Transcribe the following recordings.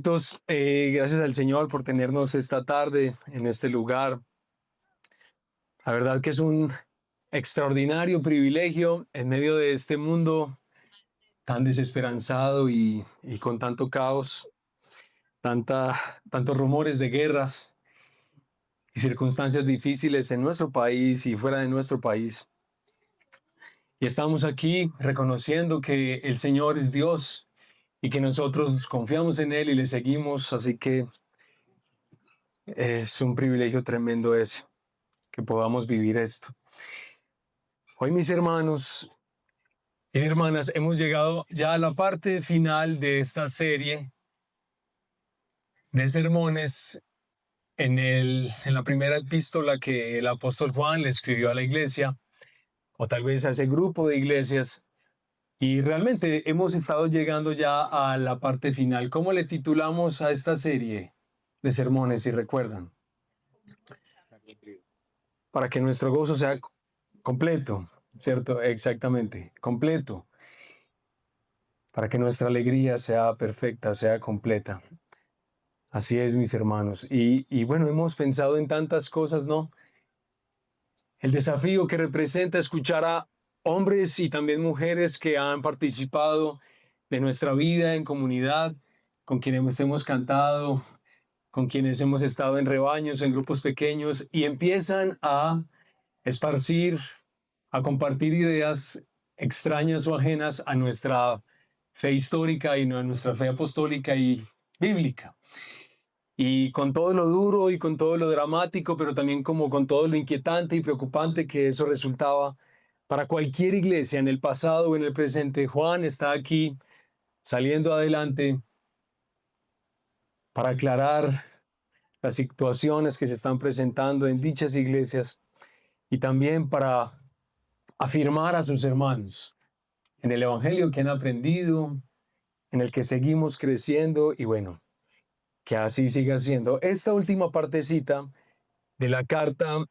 Hermanitos, gracias al Señor por tenernos esta tarde en este lugar. La verdad que es un extraordinario privilegio en medio de este mundo tan desesperanzado y con tanto caos, tantos rumores de guerras y circunstancias difíciles en nuestro país y fuera de nuestro país. Y estamos aquí reconociendo que el Señor es Dios y que nosotros confiamos en Él y le seguimos, así que es un privilegio tremendo ese, que podamos vivir esto. Hoy, mis hermanos y hermanas, hemos llegado ya a la parte final de esta serie de sermones en la primera epístola que el apóstol Juan le escribió a la iglesia, o tal vez a ese grupo de iglesias. Y realmente hemos estado llegando ya a la parte final. ¿Cómo le titulamos a esta serie de sermones, si recuerdan? Para que nuestro gozo sea completo, ¿cierto? Exactamente, completo. Para que nuestra alegría sea perfecta, sea completa. Así es, mis hermanos. Y bueno, hemos pensado en tantas cosas, ¿no? El desafío que representa escuchar a hombres y también mujeres que han participado de nuestra vida en comunidad, con quienes hemos cantado, con quienes hemos estado en rebaños, en grupos pequeños, y empiezan a esparcir, a compartir ideas extrañas o ajenas a nuestra fe histórica y a nuestra fe apostólica y bíblica. Y con todo lo duro y con todo lo dramático, pero también como con todo lo inquietante y preocupante que eso resultaba para cualquier iglesia en el pasado o en el presente, Juan está aquí saliendo adelante para aclarar las situaciones que se están presentando en dichas iglesias y también para afirmar a sus hermanos en el evangelio que han aprendido, en el que seguimos creciendo y bueno, que así siga siendo. Esta última partecita de la carta,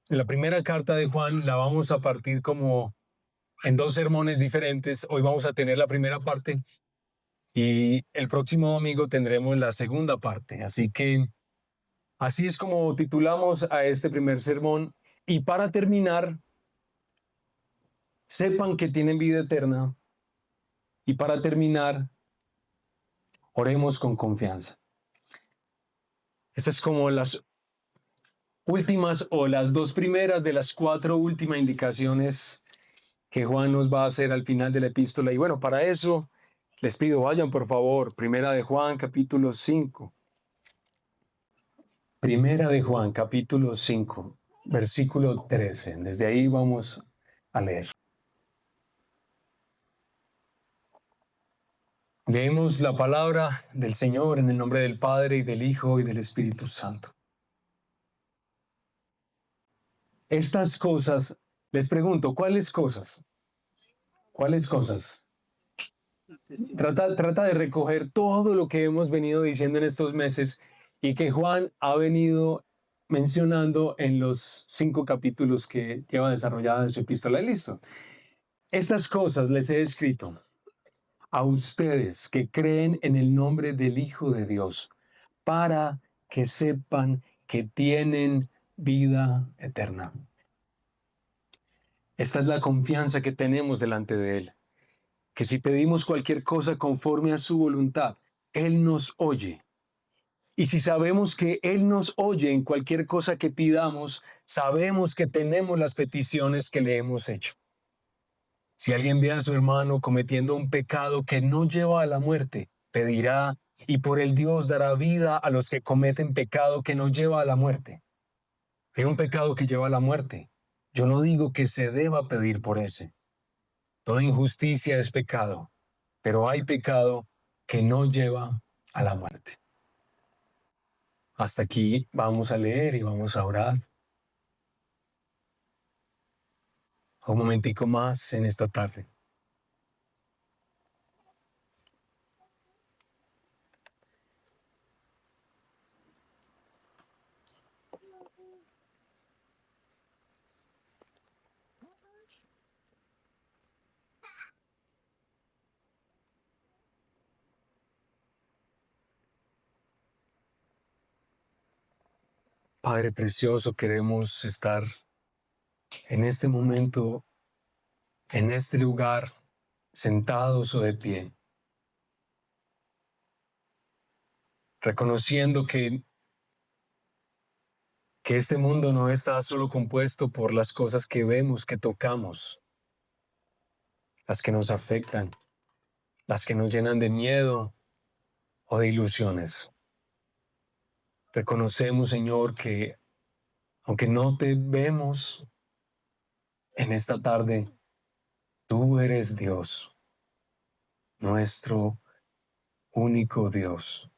de la primera carta de Juan, la vamos a partir como en dos sermones diferentes. Hoy vamos a tener la primera parte y el próximo domingo tendremos la segunda parte. Así que así es como titulamos a este primer sermón. Y para terminar, sepan que tienen vida eterna. Y para terminar, oremos con confianza. Estas es como las últimas o las dos primeras de las cuatro últimas indicaciones que Juan nos va a hacer al final de la epístola. Y bueno, para eso les pido, vayan por favor, Primera de Juan, capítulo 5. Primera de Juan, capítulo 5, versículo 13. Desde ahí vamos a leer. Leemos la palabra del Señor en el nombre del Padre, y del Hijo, y del Espíritu Santo. Estas cosas, les pregunto, ¿cuáles cosas? ¿Cuáles cosas? Trata de recoger todo lo que hemos venido diciendo en estos meses y que Juan ha venido mencionando en los 5 capítulos que lleva desarrollada en su epístola. Listo. Estas cosas les he escrito a ustedes que creen en el nombre del Hijo de Dios, para que sepan que tienen vida eterna. Esta es la confianza que tenemos delante de Él, que si pedimos cualquier cosa conforme a su voluntad, Él nos oye. Y si sabemos que Él nos oye en cualquier cosa que pidamos, sabemos que tenemos las peticiones que le hemos hecho. Si alguien ve a su hermano cometiendo un pecado que no lleva a la muerte, pedirá, y por el Dios dará vida a los que cometen pecado que no lleva a la muerte. Hay un pecado que lleva a la muerte. Yo no digo que se deba pedir por ese. Toda injusticia es pecado, pero hay pecado que no lleva a la muerte. Hasta aquí vamos a leer y vamos a orar. Un momentico más en esta tarde. Padre precioso, queremos estar en este momento, en este lugar, sentados o de pie, reconociendo que este mundo no está solo compuesto por las cosas que vemos, que tocamos, las que nos afectan, las que nos llenan de miedo o de ilusiones. Reconocemos, Señor, que aunque no te vemos en esta tarde, tú eres Dios, nuestro único Dios.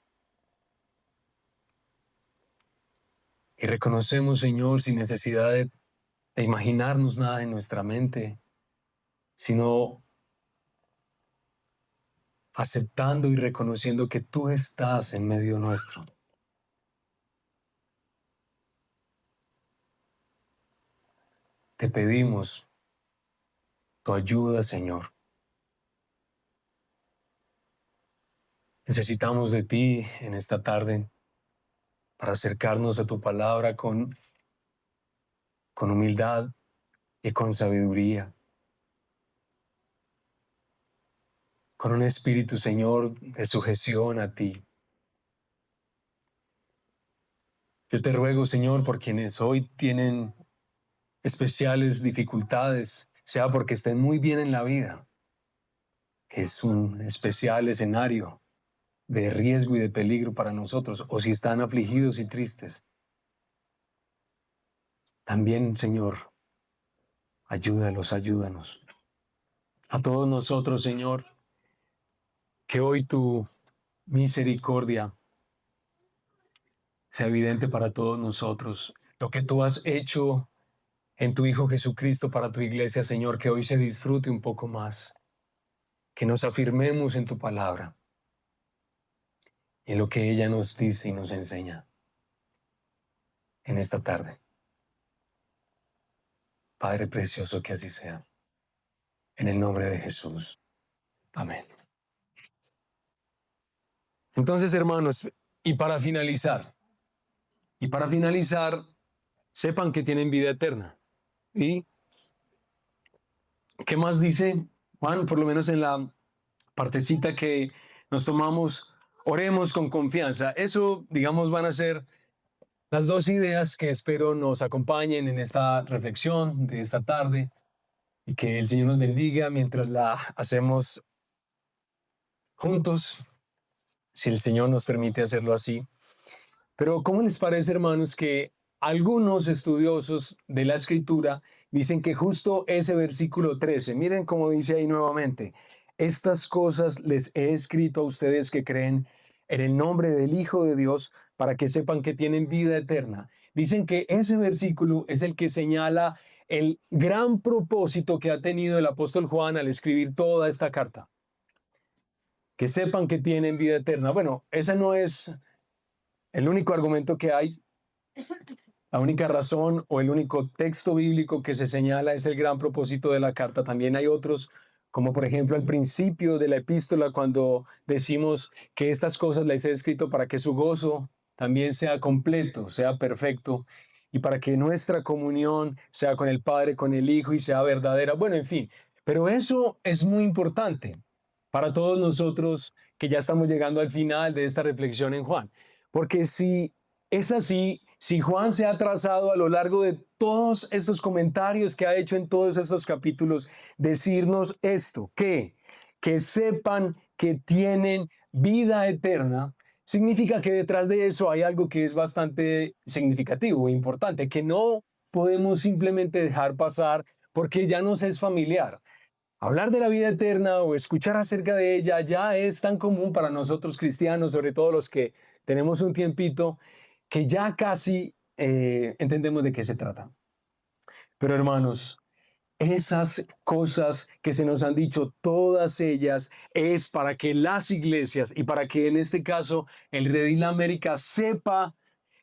Y reconocemos, Señor, sin necesidad de imaginarnos nada en nuestra mente, sino aceptando y reconociendo que tú estás en medio nuestro. Te pedimos tu ayuda, Señor. Necesitamos de ti en esta tarde para acercarnos a tu palabra con humildad y con sabiduría. Con un espíritu, Señor, de sujeción a ti. Yo te ruego, Señor, por quienes hoy tienen especiales dificultades, sea porque estén muy bien en la vida, que es un especial escenario de riesgo y de peligro para nosotros, o si están afligidos y tristes. También, Señor, ayúdanos. A todos nosotros, Señor, que hoy tu misericordia sea evidente para todos nosotros. Lo que tú has hecho en tu Hijo Jesucristo para tu iglesia, Señor, que hoy se disfrute un poco más, que nos afirmemos en tu palabra, en lo que ella nos dice y nos enseña en esta tarde. Padre precioso, que así sea. En el nombre de Jesús. Amén. Entonces, hermanos, y para finalizar, sepan que tienen vida eterna. ¿Y qué más dice Juan? Por lo menos en la partecita que nos tomamos, oremos con confianza. Eso, digamos, van a ser las dos ideas que espero nos acompañen en esta reflexión de esta tarde y que el Señor nos bendiga mientras la hacemos juntos, si el Señor nos permite hacerlo así. Pero ¿cómo les parece, hermanos, que algunos estudiosos de la Escritura dicen que justo ese versículo 13, miren cómo dice ahí nuevamente, estas cosas les he escrito a ustedes que creen en el nombre del Hijo de Dios para que sepan que tienen vida eterna. Dicen que ese versículo es el que señala el gran propósito que ha tenido el apóstol Juan al escribir toda esta carta. Que sepan que tienen vida eterna. Bueno, esa no es el único argumento que hay. La única razón o el único texto bíblico que se señala es el gran propósito de la carta. También hay otros, como por ejemplo al principio de la epístola, cuando decimos que estas cosas las he escrito para que su gozo también sea completo, sea perfecto, y para que nuestra comunión sea con el Padre, con el Hijo y sea verdadera. Bueno, en fin, pero eso es muy importante para todos nosotros que ya estamos llegando al final de esta reflexión en Juan. Porque si es así, si Juan se ha trazado a lo largo de todos estos comentarios que ha hecho en todos estos capítulos, decirnos esto, que sepan que tienen vida eterna, significa que detrás de eso hay algo que es bastante significativo e importante, que no podemos simplemente dejar pasar porque ya nos es familiar. Hablar de la vida eterna o escuchar acerca de ella ya es tan común para nosotros cristianos, sobre todo los que tenemos un tiempito, que ya casi entendemos de qué se trata. Pero hermanos, esas cosas que se nos han dicho, todas ellas, es para que las iglesias y para que en este caso el Redil América sepa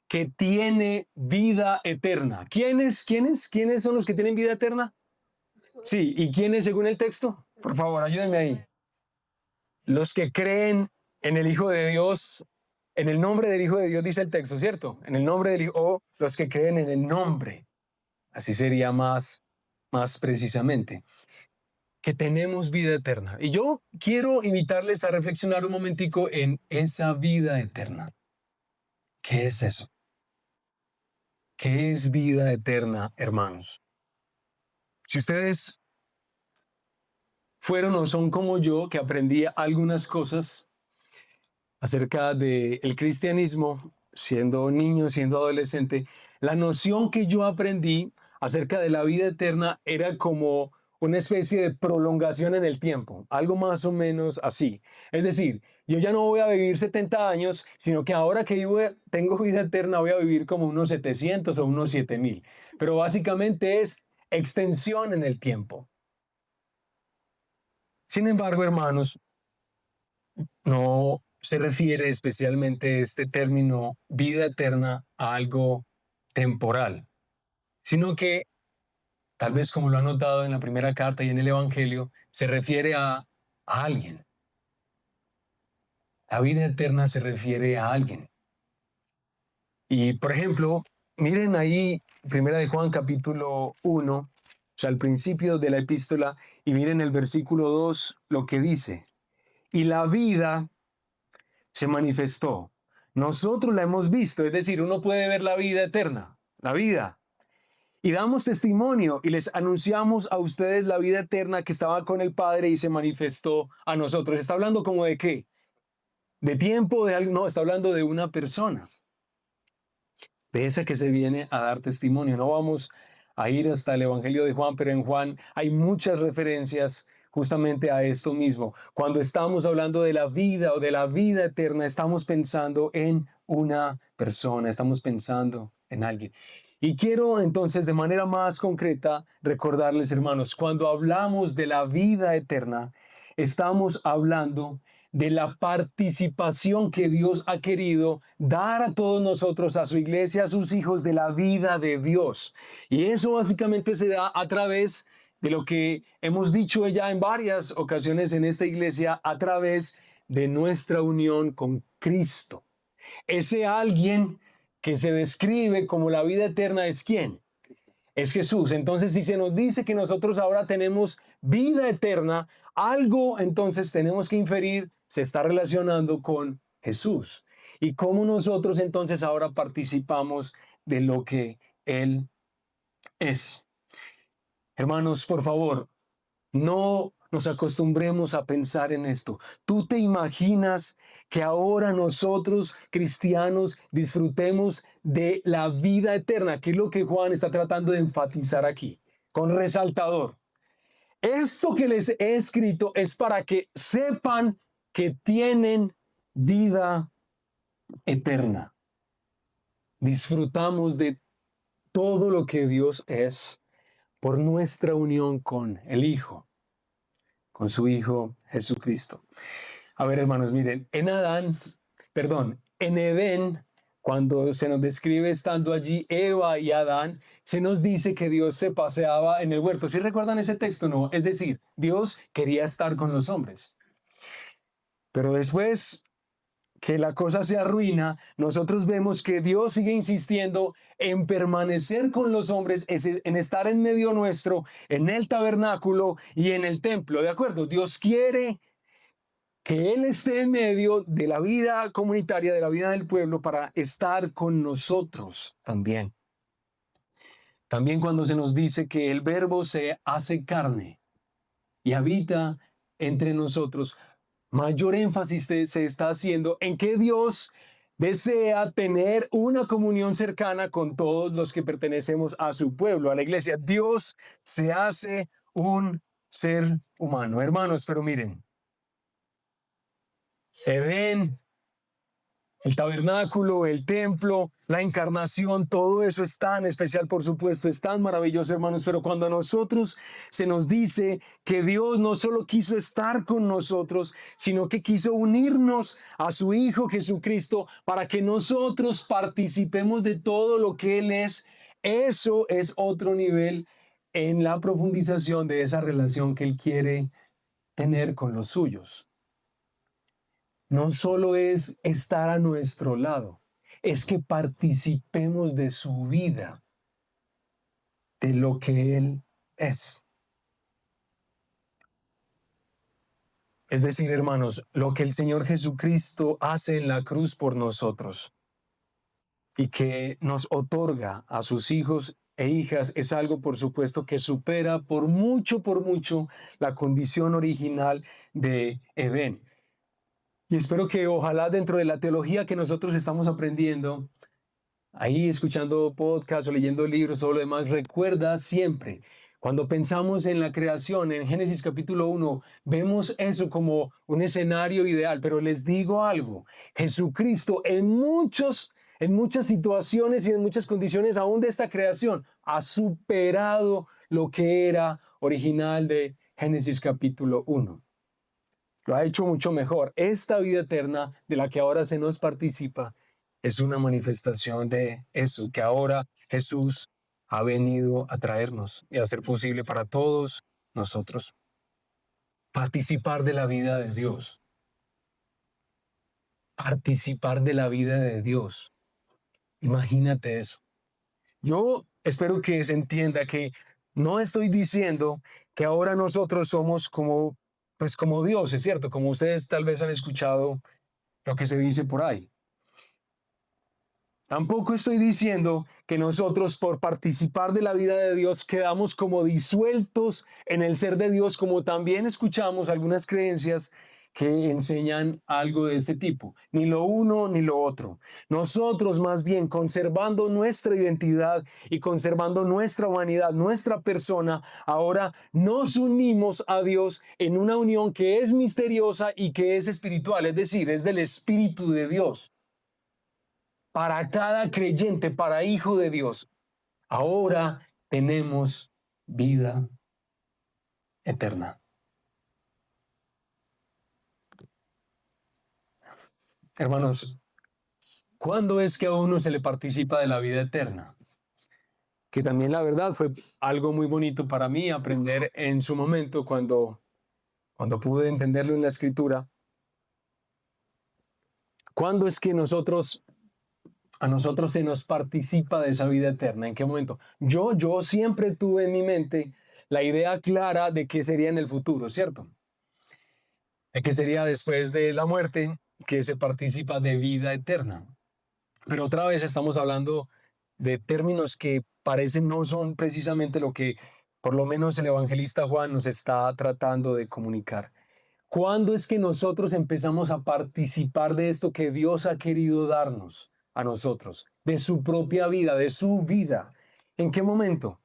que tiene vida eterna. ¿Quiénes son los que tienen vida eterna? Sí, ¿y quiénes según el texto? Por favor, ayúdenme ahí. Los que creen en el Hijo de Dios En el nombre del Hijo de Dios dice el texto, ¿cierto? En el nombre del Hijo, o los que creen en el nombre. Así sería más precisamente, que tenemos vida eterna. Y yo quiero invitarles a reflexionar un momentico en esa vida eterna. ¿Qué es eso? ¿Qué es vida eterna, hermanos? Si ustedes fueron o son como yo, que aprendí algunas cosas acerca del cristianismo, siendo niño, siendo adolescente, la noción que yo aprendí acerca de la vida eterna era como una especie de prolongación en el tiempo, algo más o menos así. Es decir, yo ya no voy a vivir 70 años, sino que ahora que tengo vida eterna voy a vivir como unos 700 o unos 7000. Pero básicamente es extensión en el tiempo. Sin embargo, hermanos, no se refiere especialmente este término vida eterna a algo temporal, sino que tal vez como lo ha notado en la primera carta y en el Evangelio, se refiere a alguien. La vida eterna se refiere a alguien. Y por ejemplo, miren ahí, primera de Juan capítulo 1, o sea, al principio de la epístola, y miren el versículo 2, lo que dice. Y la vida se manifestó. Nosotros la hemos visto, es decir, uno puede ver la vida eterna, la vida. Y damos testimonio y les anunciamos a ustedes la vida eterna que estaba con el Padre y se manifestó a nosotros. ¿Está hablando como de qué? ¿De tiempo? ¿De algo? No, está hablando de una persona, de esa que se viene a dar testimonio. No vamos a ir hasta el Evangelio de Juan, pero en Juan hay muchas referencias justamente a esto mismo. Cuando estamos hablando de la vida o de la vida eterna, estamos pensando en una persona, estamos pensando en alguien. Y quiero entonces de manera más concreta recordarles, hermanos, cuando hablamos de la vida eterna, estamos hablando de la participación que Dios ha querido dar a todos nosotros, a su iglesia, a sus hijos, de la vida de Dios. Y eso básicamente se da a través de lo que hemos dicho ya en varias ocasiones en esta iglesia, a través de nuestra unión con Cristo. Ese alguien que se describe como la vida eterna es ¿quién? Es Jesús. Entonces, si se nos dice que nosotros ahora tenemos vida eterna, algo entonces tenemos que inferir se está relacionando con Jesús. Y cómo nosotros entonces ahora participamos de lo que Él es. Hermanos, por favor, no nos acostumbremos a pensar en esto. ¿Tú te imaginas que ahora nosotros, cristianos, disfrutemos de la vida eterna? Que es lo que Juan está tratando de enfatizar aquí, con resaltador. Esto que les he escrito es para que sepan que tienen vida eterna. Disfrutamos de todo lo que Dios es por nuestra unión con el Hijo, con su Hijo Jesucristo. A ver, hermanos, miren, en Edén, cuando se nos describe estando allí Eva y Adán, se nos dice que Dios se paseaba en el huerto. ¿Sí recuerdan ese texto? No, es decir, Dios quería estar con los hombres. Pero después que la cosa se arruina, nosotros vemos que Dios sigue insistiendo en permanecer con los hombres, en estar en medio nuestro, en el tabernáculo y en el templo. ¿De acuerdo? Dios quiere que Él esté en medio de la vida comunitaria, de la vida del pueblo, para estar con nosotros también. También cuando se nos dice que el Verbo se hace carne y habita entre nosotros, mayor énfasis se está haciendo en que Dios desea tener una comunión cercana con todos los que pertenecemos a su pueblo, a la iglesia. Dios se hace un ser humano. Hermanos, pero miren, Edén, el tabernáculo, el templo, la encarnación, todo eso es tan especial, por supuesto, es tan maravilloso, hermanos, pero cuando a nosotros se nos dice que Dios no solo quiso estar con nosotros, sino que quiso unirnos a su Hijo Jesucristo para que nosotros participemos de todo lo que Él es, eso es otro nivel en la profundización de esa relación que Él quiere tener con los suyos. no solo es estar a nuestro lado, es que participemos de su vida, de lo que Él es. Es decir, hermanos, lo que el Señor Jesucristo hace en la cruz por nosotros y que nos otorga a sus hijos e hijas es algo, por supuesto, que supera por mucho, la condición original de Edén. Y espero que ojalá dentro de la teología que nosotros estamos aprendiendo, ahí escuchando podcasts o leyendo libros o lo demás, recuerda siempre, cuando pensamos en la creación, en Génesis capítulo 1, vemos eso como un escenario ideal, pero les digo algo, Jesucristo en muchas situaciones y en muchas condiciones aún de esta creación ha superado lo que era original de Génesis capítulo 1. Lo ha hecho mucho mejor. Esta vida eterna de la que ahora se nos participa es una manifestación de eso, que ahora Jesús ha venido a traernos y a hacer posible para todos nosotros. Participar de la vida de Dios. Participar de la vida de Dios. Imagínate eso. Yo espero que se entienda que no estoy diciendo que ahora nosotros somos como, pues como Dios, es cierto, como ustedes tal vez han escuchado lo que se dice por ahí. Tampoco estoy diciendo que nosotros por participar de la vida de Dios quedamos como disueltos en el ser de Dios, como también escuchamos algunas creencias que enseñan algo de este tipo. Ni lo uno ni lo otro. Nosotros más bien conservando nuestra identidad y conservando nuestra humanidad, nuestra persona, ahora nos unimos a Dios en una unión que es misteriosa y que es espiritual, es decir, es del Espíritu de Dios. Para cada creyente, para hijo de Dios, ahora tenemos vida eterna. Hermanos, ¿cuándo es que a uno se le participa de la vida eterna? Que también la verdad fue algo muy bonito para mí aprender en su momento cuando pude entenderlo en la escritura. ¿Cuándo es que a nosotros se nos participa de esa vida eterna? ¿En qué momento? Yo siempre tuve en mi mente la idea clara de que sería en el futuro, ¿cierto? De que sería después de la muerte que se participa de vida eterna. Pero otra vez estamos hablando de términos que parecen no son precisamente lo que por lo menos el evangelista Juan nos está tratando de comunicar. ¿Cuándo es que nosotros empezamos a participar de esto que Dios ha querido darnos a nosotros? De su propia vida, de su vida. ¿En qué momento?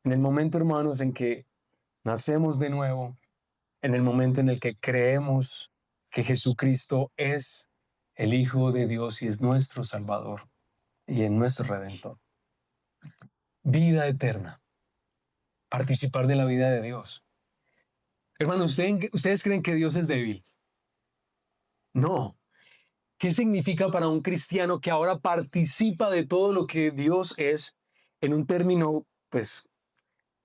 En el momento, hermanos, en que nacemos de nuevo, en el momento en el que creemos que Jesucristo es el Hijo de Dios y es nuestro Salvador y es nuestro Redentor. Vida eterna. Participar de la vida de Dios. Hermanos, ¿ustedes creen que Dios es débil? No. ¿Qué significa para un cristiano que ahora participa de todo lo que Dios es en un término, pues,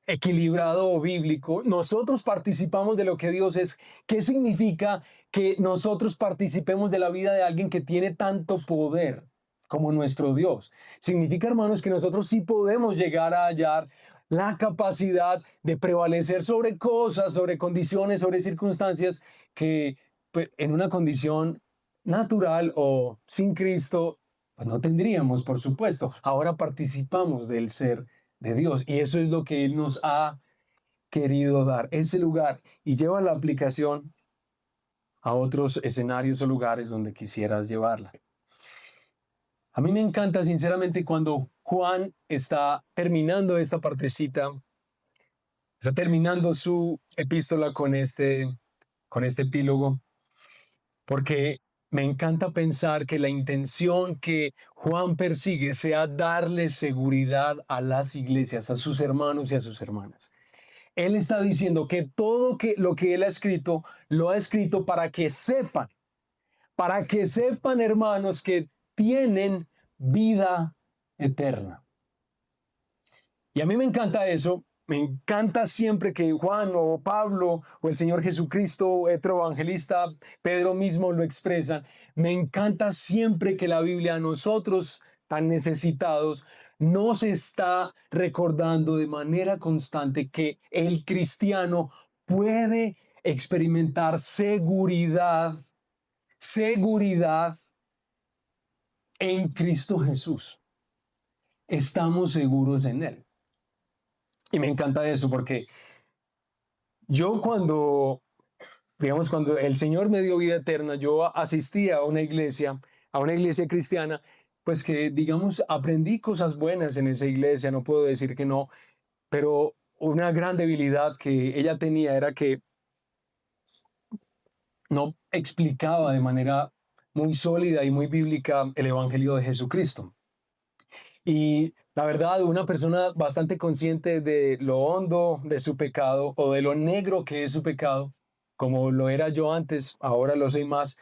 equilibrado o bíblico? Nosotros participamos de lo que Dios es. ¿Qué significa que nosotros participemos de la vida de alguien que tiene tanto poder como nuestro Dios? Significa, hermanos, que nosotros sí podemos llegar a hallar la capacidad de prevalecer sobre cosas, sobre condiciones, sobre circunstancias que pues, en una condición natural o sin Cristo, pues no tendríamos, por supuesto. Ahora participamos del ser de Dios y eso es lo que Él nos ha querido dar, ese lugar, y lleva la aplicación a otros escenarios o lugares donde quisieras llevarla. A mí me encanta sinceramente cuando Juan está terminando esta partecita, está terminando su epístola con este epílogo, porque me encanta pensar que la intención que Juan persigue sea darle seguridad a las iglesias, a sus hermanos y a sus hermanas. Él está diciendo que todo lo que él ha escrito, lo ha escrito para que sepan, hermanos, que tienen vida eterna. Y a mí me encanta eso me encanta siempre que Juan o Pablo o el Señor Jesucristo, otro evangelista, Pedro mismo lo expresan. Me encanta siempre que la Biblia a nosotros tan necesitados nos está recordando de manera constante que el cristiano puede experimentar seguridad en Cristo Jesús. Estamos seguros en Él. Y me encanta eso porque yo cuando el Señor me dio vida eterna, yo asistí a una iglesia cristiana, pues que, digamos, aprendí cosas buenas en esa iglesia, no puedo decir que no, pero una gran debilidad que ella tenía era que no explicaba de manera muy sólida y muy bíblica el Evangelio de Jesucristo. Y la verdad, una persona bastante consciente de lo hondo de su pecado o de lo negro que es su pecado, como lo era yo antes, ahora lo soy más,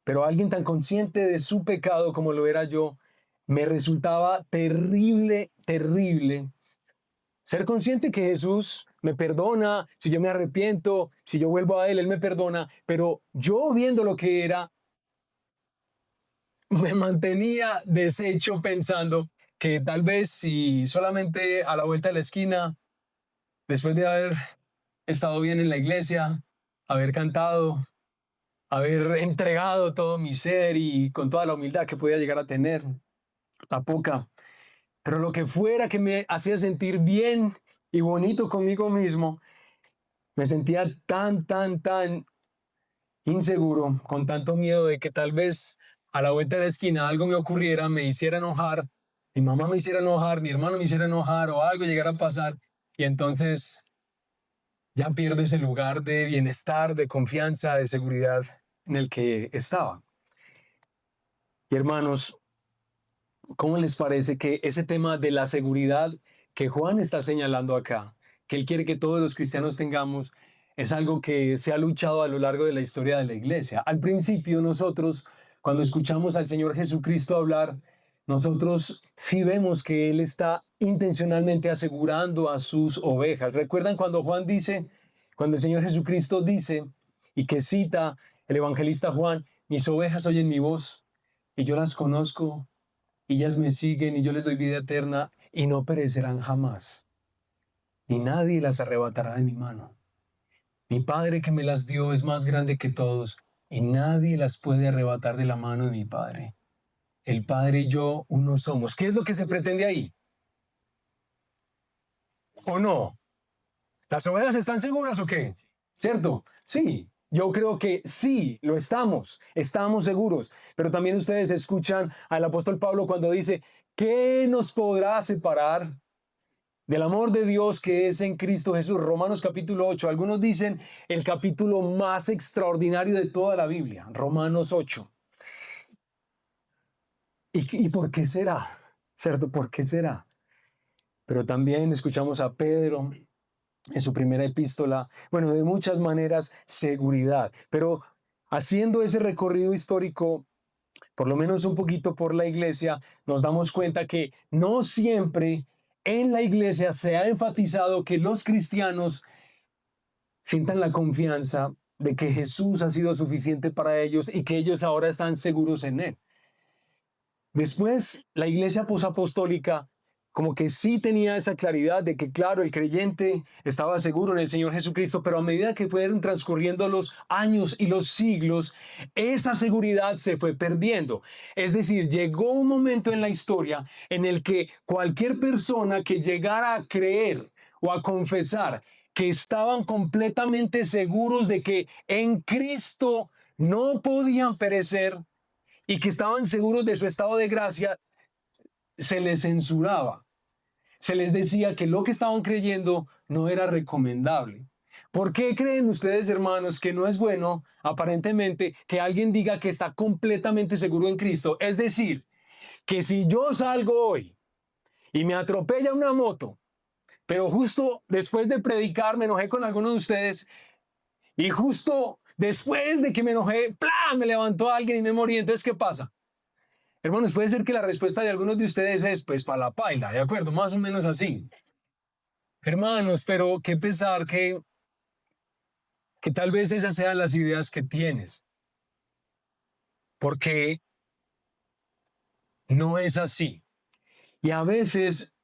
pero alguien tan consciente de su pecado como lo era yo, me resultaba terrible ser consciente que Jesús me perdona, si yo me arrepiento, si yo vuelvo a Él me perdona, pero yo viendo lo que era, me mantenía deshecho pensando que tal vez si solamente a la vuelta de la esquina, después de haber estado bien en la iglesia, haber cantado, haber entregado todo mi ser y con toda la humildad que podía llegar a tener, la poca, pero lo que fuera que me hacía sentir bien y bonito conmigo mismo, me sentía tan inseguro, con tanto miedo de que tal vez a la vuelta de la esquina algo me ocurriera, me hiciera enojar, mi mamá me hiciera enojar, mi hermano me hiciera enojar o algo llegara a pasar y entonces ya pierdo ese lugar de bienestar, de confianza, de seguridad en el que estaba. Y hermanos, ¿cómo les parece que ese tema de la seguridad que Juan está señalando acá, que él quiere que todos los cristianos tengamos, es algo que se ha luchado a lo largo de la historia de la iglesia? Al principio nosotros, cuando escuchamos al Señor Jesucristo hablar, nosotros sí vemos que Él está intencionalmente asegurando a sus ovejas. ¿Recuerdan cuando Juan dice, cuando el Señor Jesucristo dice, y que cita el evangelista Juan, mis ovejas oyen mi voz y yo las conozco y ellas me siguen y yo les doy vida eterna y no perecerán jamás, ni nadie las arrebatará de mi mano? Mi Padre que me las dio es más grande que todos y nadie las puede arrebatar de la mano de mi Padre. El Padre y yo uno somos. ¿Qué es lo que se pretende ahí? ¿O no? ¿Las ovejas están seguras o qué? ¿Cierto? Sí, yo creo que sí, lo estamos seguros. Pero también ustedes escuchan al apóstol Pablo cuando dice, ¿qué nos podrá separar del amor de Dios que es en Cristo Jesús? Romanos capítulo 8. Algunos dicen el capítulo más extraordinario de toda la Biblia, Romanos 8. ¿Y por qué será? ¿Cierto? ¿Por qué será? Pero también escuchamos a Pedro en su primera epístola, bueno, de muchas maneras, seguridad. Pero haciendo ese recorrido histórico, por lo menos un poquito por la iglesia, nos damos cuenta que no siempre en la iglesia se ha enfatizado que los cristianos sientan la confianza de que Jesús ha sido suficiente para ellos y que ellos ahora están seguros en Él. Después, la iglesia posapostólica como que sí tenía esa claridad de que, claro, el creyente estaba seguro en el Señor Jesucristo, pero a medida que fueron transcurriendo los años y los siglos, esa seguridad se fue perdiendo. Es decir, llegó un momento en la historia en el que cualquier persona que llegara a creer o a confesar que estaban completamente seguros de que en Cristo no podían perecer y que estaban seguros de su estado de gracia, se les censuraba. Se les decía que lo que estaban creyendo no era recomendable. ¿Por qué creen ustedes, hermanos, que no es bueno, aparentemente, que alguien diga que está completamente seguro en Cristo? Es decir, que si yo salgo hoy y me atropella una moto, pero justo después de predicar me enojé con alguno de ustedes y justo después de que me enojé, ¡plá!, me levantó alguien y me morí. Entonces, ¿qué pasa? Hermanos, puede ser que la respuesta de algunos de ustedes es, pues, para la paila, ¿de acuerdo? Más o menos así. Hermanos, pero qué pesar que tal vez esas sean las ideas que tienes, porque no es así. Y a veces,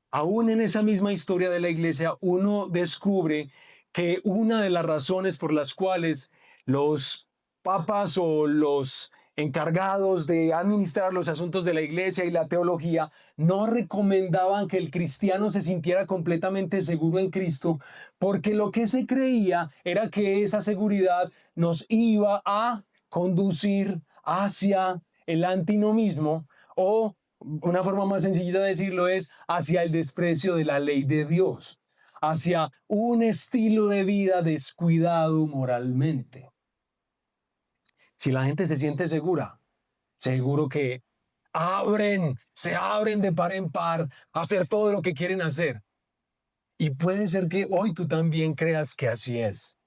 aún en esa misma historia de la iglesia, uno descubre que una de las razones por las cuales los papas o los encargados de administrar los asuntos de la iglesia y la teología no recomendaban que el cristiano se sintiera completamente seguro en Cristo, porque lo que se creía era que esa seguridad nos iba a conducir hacia el antinomismo, o una forma más sencilla de decirlo es hacia el desprecio de la ley de Dios, hacia un estilo de vida descuidado moralmente. Si la gente se siente segura, seguro que se abren de par en par a hacer todo lo que quieren hacer. Y puede ser que hoy tú también creas que así es.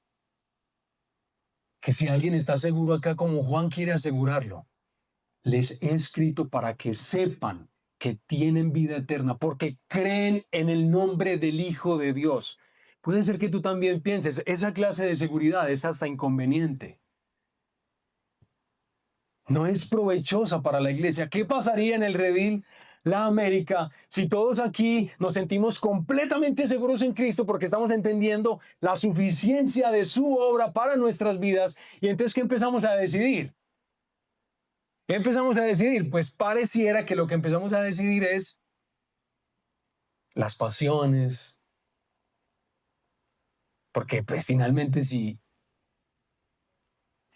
Que si alguien está seguro acá como Juan quiere asegurarlo, les he escrito para que sepan que tienen vida eterna, porque creen en el nombre del Hijo de Dios. Puede ser que tú también pienses, esa clase de seguridad es hasta inconveniente. No es provechosa para la iglesia. ¿Qué pasaría en el redil, la América, si todos aquí nos sentimos completamente seguros en Cristo porque estamos entendiendo la suficiencia de su obra para nuestras vidas? Y entonces, ¿qué empezamos a decidir? ¿Qué empezamos a decidir? Pues pareciera que lo que empezamos a decidir es las pasiones, porque pues finalmente si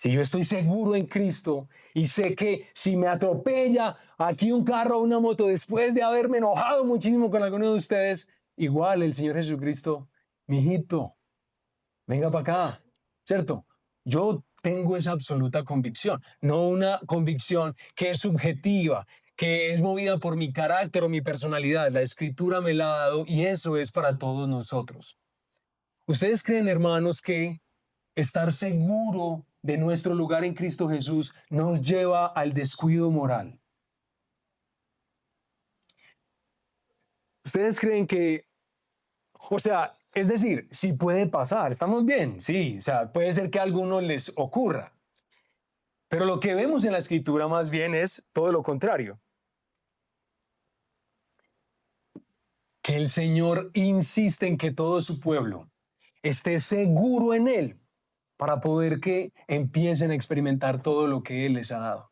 yo estoy seguro en Cristo y sé que si me atropella aquí un carro o una moto después de haberme enojado muchísimo con alguno de ustedes, igual el Señor Jesucristo, mijito, venga para acá, ¿cierto? Yo tengo esa absoluta convicción, no una convicción que es subjetiva, que es movida por mi carácter o mi personalidad. La Escritura me la ha dado y eso es para todos nosotros. ¿Ustedes creen, hermanos, que estar seguro de nuestro lugar en Cristo Jesús nos lleva al descuido moral? ¿Ustedes creen que, o sea, es decir, si puede pasar, estamos bien, sí, o sea, puede ser que a algunos les ocurra, pero lo que vemos en la Escritura más bien es todo lo contrario, que el Señor insiste en que todo su pueblo esté seguro en Él para poder que empiecen a experimentar todo lo que Él les ha dado.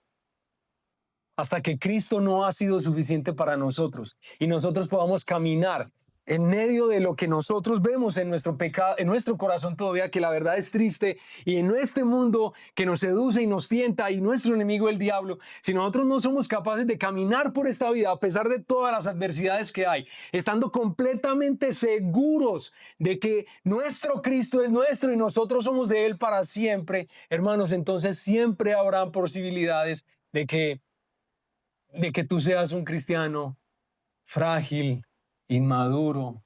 Hasta que Cristo no ha sido suficiente para nosotros y nosotros podamos caminar en medio de lo que nosotros vemos en nuestro pecado, en nuestro corazón todavía, que la verdad es triste, y en este mundo que nos seduce y nos tienta, y nuestro enemigo el diablo, si nosotros no somos capaces de caminar por esta vida a pesar de todas las adversidades que hay, estando completamente seguros de que nuestro Cristo es nuestro y nosotros somos de Él para siempre, hermanos, entonces siempre habrá posibilidades de que tú seas un cristiano frágil, inmaduro,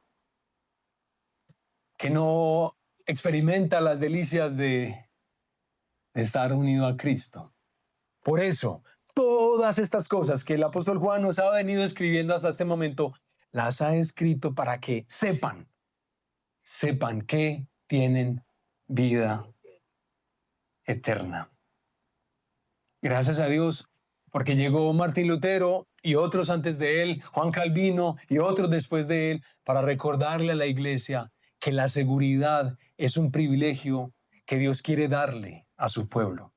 que no experimenta las delicias de estar unido a Cristo. Por eso, todas estas cosas que el apóstol Juan nos ha venido escribiendo hasta este momento, las ha escrito para que sepan que tienen vida eterna. Gracias a Dios, porque llegó Martín Lutero y otros antes de él, Juan Calvino y otros después de él, para recordarle a la iglesia que la seguridad es un privilegio que Dios quiere darle a su pueblo.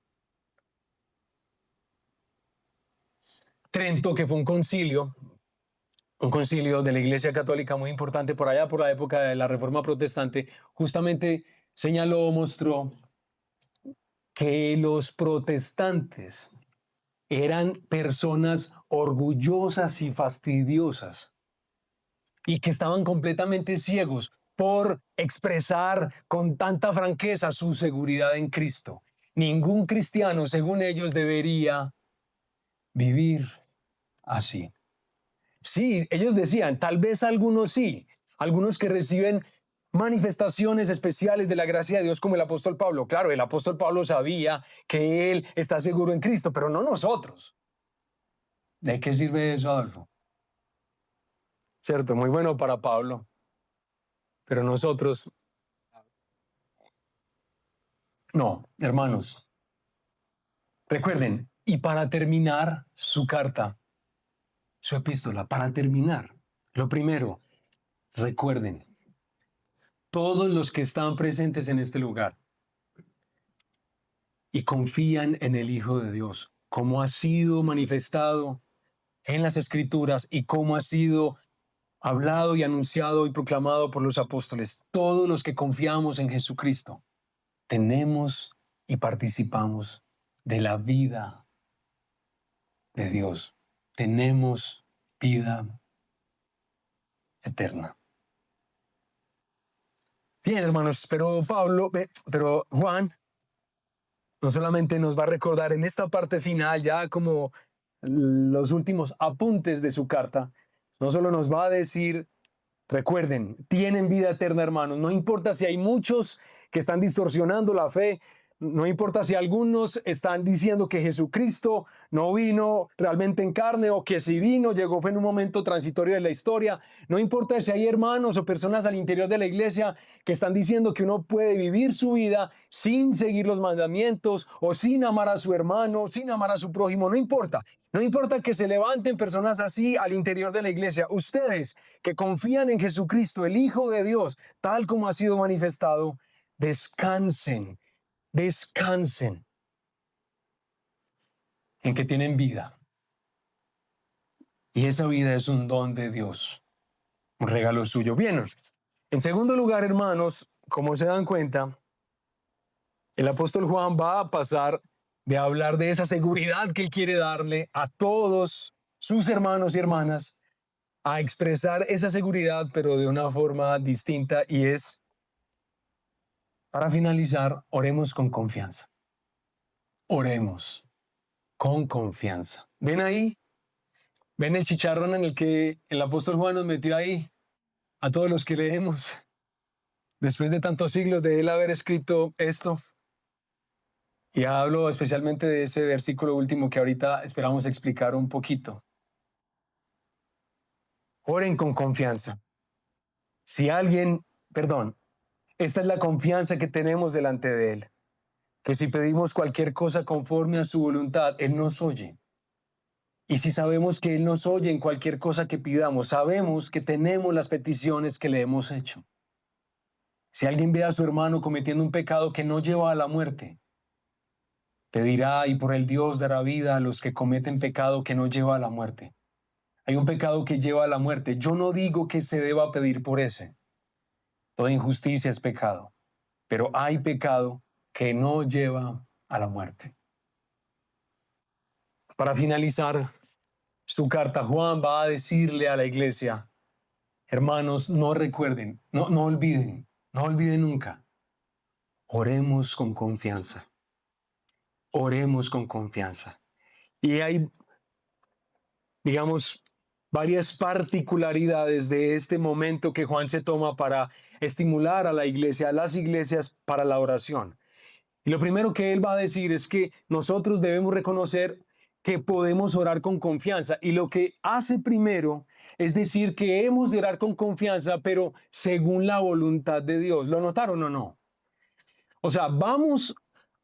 Trento, que fue un concilio de la Iglesia Católica muy importante por allá, por la época de la Reforma Protestante, justamente señaló, mostró que los protestantes eran personas orgullosas y fastidiosas y que estaban completamente ciegos por expresar con tanta franqueza su seguridad en Cristo. Ningún cristiano, según ellos, debería vivir así. Sí, ellos decían, tal vez algunos sí, algunos que reciben manifestaciones especiales de la gracia de Dios como el apóstol Pablo. Claro, el apóstol Pablo sabía que él está seguro en Cristo, pero no nosotros. ¿De qué sirve eso, Adolfo? Cierto, muy bueno para Pablo. pero nosotros no, hermanos. Recuerden, y para terminar su carta, su epístola, para terminar, lo primero, recuerden, todos los que están presentes en este lugar y confían en el Hijo de Dios, como ha sido manifestado en las Escrituras y como ha sido hablado y anunciado y proclamado por los apóstoles, todos los que confiamos en Jesucristo, tenemos y participamos de la vida de Dios. Tenemos vida eterna. Bien, hermanos, pero Juan no solamente nos va a recordar en esta parte final, ya como los últimos apuntes de su carta, no solo nos va a decir, recuerden, tienen vida eterna, hermanos, no importa si hay muchos que están distorsionando la fe, no importa si algunos están diciendo que Jesucristo no vino realmente en carne o que si vino, llegó fue en un momento transitorio de la historia. No importa si hay hermanos o personas al interior de la iglesia que están diciendo que uno puede vivir su vida sin seguir los mandamientos o sin amar a su hermano, sin amar a su prójimo. No importa. No importa que se levanten personas así al interior de la iglesia. Ustedes que confían en Jesucristo, el Hijo de Dios, tal como ha sido manifestado, descansen. Descansen en que tienen vida. Y esa vida es un don de Dios, un regalo suyo. Bien, en segundo lugar, hermanos, como se dan cuenta, el apóstol Juan va a pasar de hablar de esa seguridad que él quiere darle a todos sus hermanos y hermanas, a expresar esa seguridad, pero de una forma distinta, y es, para finalizar, oremos con confianza. Oremos con confianza. ¿Ven ahí? ¿Ven el chicharrón en el que el apóstol Juan nos metió ahí? A todos los que leemos, después de tantos siglos de él haber escrito esto. Y hablo especialmente de ese versículo último que ahorita esperamos explicar un poquito. Oren con confianza. Esta es la confianza que tenemos delante de él. Que si pedimos cualquier cosa conforme a su voluntad, él nos oye. Y si sabemos que él nos oye en cualquier cosa que pidamos, sabemos que tenemos las peticiones que le hemos hecho. Si alguien ve a su hermano cometiendo un pecado que no lleva a la muerte, pedirá y por el Dios dará vida a los que cometen pecado que no lleva a la muerte. Hay un pecado que lleva a la muerte. Yo no digo que se deba pedir por ese. Toda injusticia es pecado, pero hay pecado que no lleva a la muerte. Para finalizar su carta, Juan va a decirle a la iglesia, hermanos, no recuerden, no olviden nunca. Oremos con confianza. Oremos con confianza. Y hay, digamos, varias particularidades de este momento que Juan se toma para estimular a la iglesia, a las iglesias para la oración. Y lo primero que él va a decir es que nosotros debemos reconocer que podemos orar con confianza. Y lo que hace primero es decir que hemos de orar con confianza, pero según la voluntad de Dios. ¿Lo notaron o no? O sea, vamos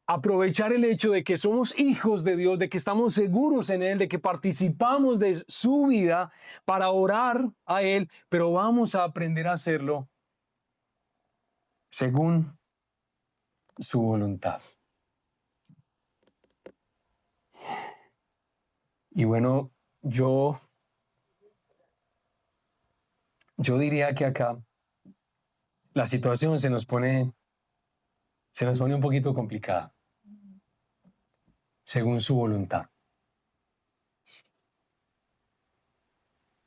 a aprovechar el hecho de que somos hijos de Dios, de que estamos seguros en Él, de que participamos de su vida para orar a Él, pero vamos a aprender a hacerlo según su voluntad. Y bueno, yo diría que acá la situación se nos pone un poquito complicada, según su voluntad.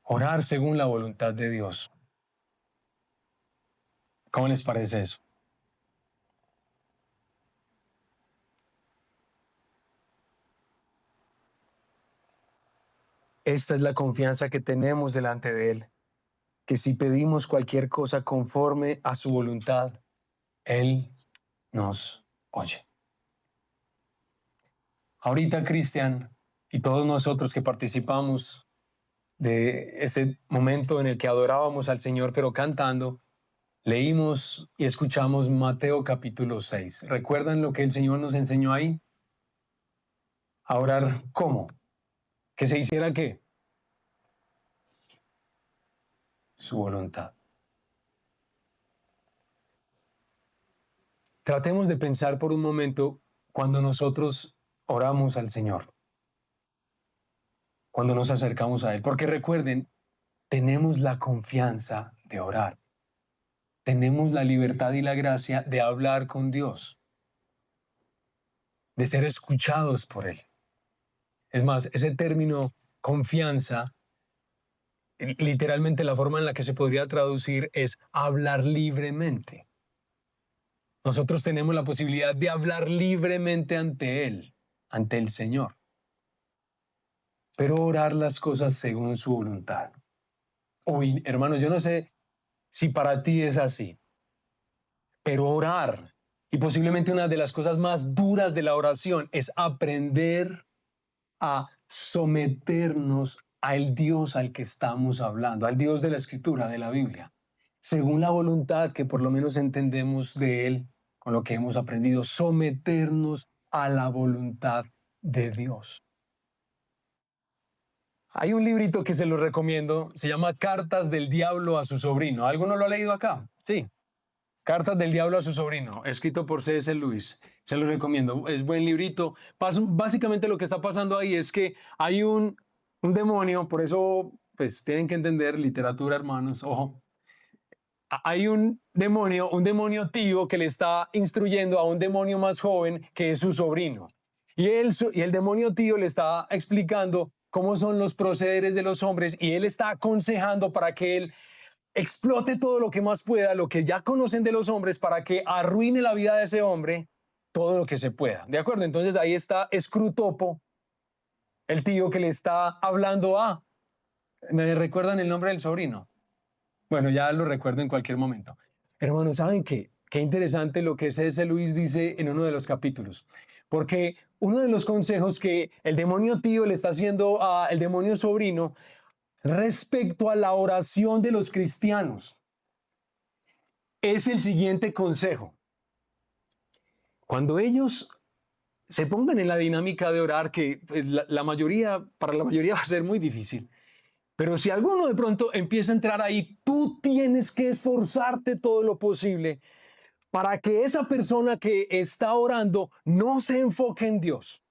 Orar según la voluntad de Dios. ¿Cómo les parece eso? Esta es la confianza que tenemos delante de Él, que si pedimos cualquier cosa conforme a su voluntad, Él nos oye. Ahorita, Cristian, y todos nosotros que participamos de ese momento en el que adorábamos al Señor, pero cantando, Leímos y escuchamos Mateo capítulo 6. ¿Recuerdan lo que el Señor nos enseñó ahí? A orar, ¿cómo? ¿Que se hiciera qué? Su voluntad. Tratemos de pensar por un momento cuando nosotros oramos al Señor, cuando nos acercamos a Él, porque recuerden, tenemos la confianza de orar, tenemos la libertad y la gracia de hablar con Dios, de ser escuchados por Él. Es más, ese término confianza, literalmente la forma en la que se podría traducir es hablar libremente. Nosotros tenemos la posibilidad de hablar libremente ante Él, ante el Señor, pero orar las cosas según su voluntad. Uy, hermanos, yo no sé si para ti es así, pero orar, y posiblemente una de las cosas más duras de la oración, es aprender a someternos al Dios al que estamos hablando, al Dios de la Escritura, de la Biblia, según la voluntad que por lo menos entendemos de Él, con lo que hemos aprendido, someternos a la voluntad de Dios. Hay un librito que se lo recomiendo, se llama Cartas del Diablo a su sobrino. ¿Alguno lo ha leído acá? Sí. Cartas del Diablo a su sobrino, escrito por C.S. Lewis. Se lo recomiendo, es buen librito. Básicamente lo que está pasando ahí es que hay un demonio, por eso pues tienen que entender literatura, hermanos, ojo. Hay un demonio tío que le está instruyendo a un demonio más joven que es su sobrino. Y el demonio tío le está explicando cómo son los procederes de los hombres y él está aconsejando para que él explote todo lo que más pueda, lo que ya conocen de los hombres, para que arruine la vida de ese hombre todo lo que se pueda. ¿De acuerdo? Entonces ahí está Scrutopo, el tío que le está hablando a... ¿Me recuerdan el nombre del sobrino? Bueno, ya lo recuerdo en cualquier momento. Hermanos, ¿saben qué? Qué interesante lo que C.S. Lewis dice en uno de los capítulos. Porque uno de los consejos que el demonio tío le está haciendo al demonio sobrino respecto a la oración de los cristianos es el siguiente consejo. Cuando ellos se pongan en la dinámica de orar, que pues, para la mayoría va a ser muy difícil, pero si alguno de pronto empieza a entrar ahí, tú tienes que esforzarte todo lo posible para que esa persona que está orando no se enfoque en Dios.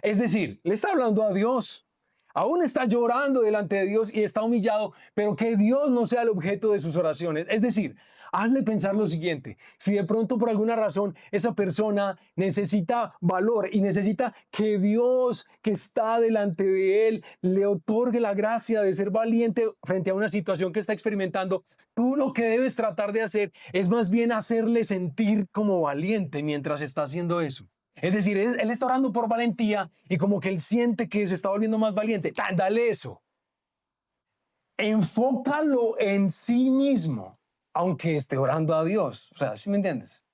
Es decir, le está hablando a Dios. Aún está llorando delante de Dios y está humillado, pero que Dios no sea el objeto de sus oraciones. Es decir, hazle pensar lo siguiente: si de pronto por alguna razón esa persona necesita valor y necesita que Dios que está delante de él le otorgue la gracia de ser valiente frente a una situación que está experimentando, tú lo que debes tratar de hacer es más bien hacerle sentir como valiente mientras está haciendo eso. Es decir, él está orando por valentía y como que él siente que se está volviendo más valiente. Dale eso. Enfócalo en sí mismo, aunque esté orando a Dios. O sea, ¿sí me entiendes?